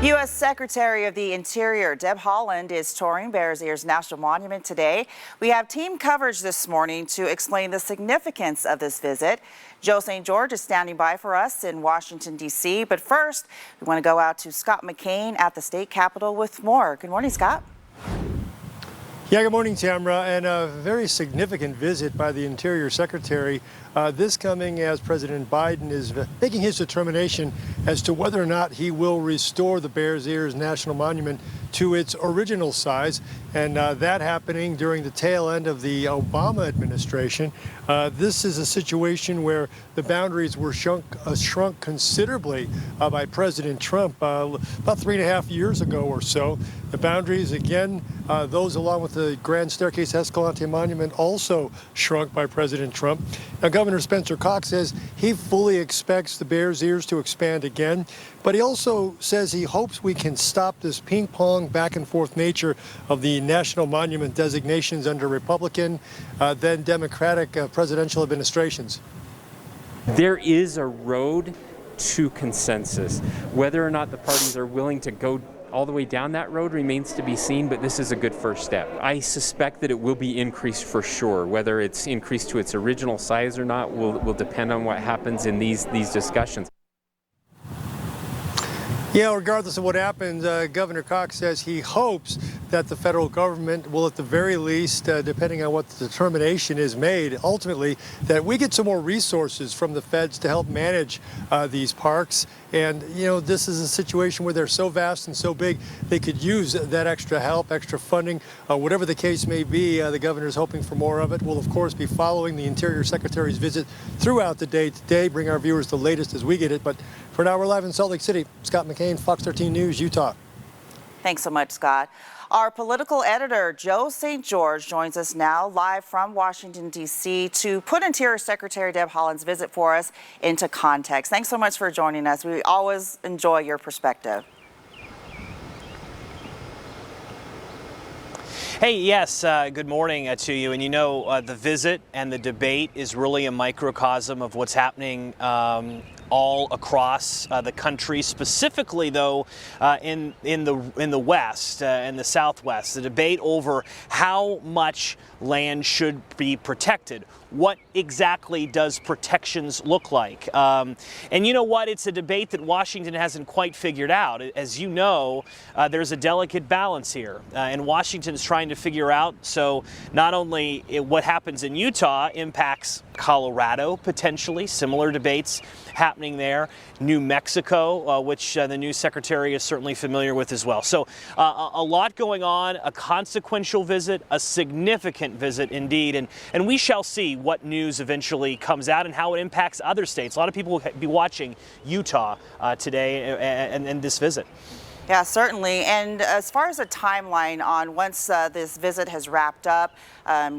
U.S. Secretary of the Interior Deb Haaland is touring Bears Ears National Monument today. We have team coverage this morning to explain the significance of this visit. Joe St. George is standing by for us in Washington, D.C. But first, we want to go out to Scott McCain at the state capitol with more. Good morning, Scott. Yeah, good morning, Tamara. And a very significant visit by the Interior Secretary. This coming as President Biden is making his determination as to whether or not he will restore the Bears Ears National Monument to its original size, and that happening during the tail end of the Obama administration. This is a situation where the boundaries were shrunk considerably by President Trump about 3.5 years ago or so. The boundaries, again, those along with the Grand Staircase-Escalante monument also shrunk by President Trump. Now, Governor Spencer Cox says he fully expects the Bears Ears to expand again, but he also says he hopes we can stop this ping pong back and forth nature of the national monument designations under Republican, then Democratic presidential administrations. There is a road to consensus. Whether or not the parties are willing to go all the way down that road remains to be seen, but this is a good first step. I suspect that it will be increased for sure. Whether it's increased to its original size or not will depend on what happens in these discussions. Yeah, regardless of what happens, Governor Cox says he hopes that the federal government will, at the very least, depending on what the determination is made, ultimately, that we get some more resources from the feds to help manage these parks. And, you know, this is a situation where they're so vast and so big, they could use that extra help, extra funding, whatever the case may be. The governor is hoping for more of it. We'll, of course, be following the Interior Secretary's visit throughout the day today, bring our viewers the latest as we get it. But for now, we're live in Salt Lake City. Scott McCain, Fox 13 News, Utah. Thanks so much, Scott. Our political editor, Joe St. George, joins us now live from Washington, D.C. to put Interior Secretary Deb Haaland's visit for us into context. Thanks so much for joining us. We always enjoy your perspective. Hey, yes, good morning to you. And you know, the visit and the debate is really a microcosm of what's happening all across the country, specifically though in the West and the Southwest. The debate over how much land should be protected. What exactly does protections look like? And you know what? It's a debate that Washington hasn't quite figured out. As you know, there's a delicate balance here, and Washington's trying to figure out. So not only what happens in Utah impacts Colorado, potentially, similar debates happening there, New Mexico, which the new secretary is certainly familiar with as well. So a lot going on, a consequential visit, a significant visit indeed, and we shall see what news eventually comes out and how it impacts other states. A lot of people will be watching Utah today and this visit. Yeah, certainly. And as far as a timeline on once this visit has wrapped up,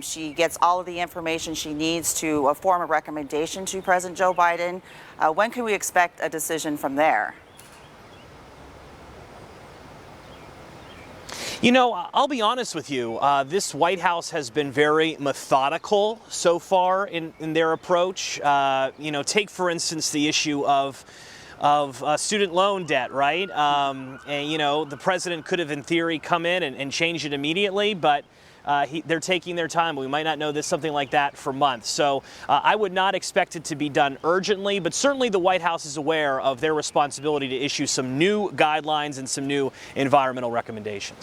she gets all of the information she needs to form a recommendation to President Joe Biden. When can we expect a decision from there? You know, I'll be honest with you, this White House has been very methodical so far in their approach. You know, take for instance the issue of student loan debt, right? And, you know, the president could have, in theory, come in and change it immediately, but they're taking their time. We might not know this something like that for months. So I would not expect it to be done urgently, but certainly the White House is aware of their responsibility to issue some new guidelines and some new environmental recommendations.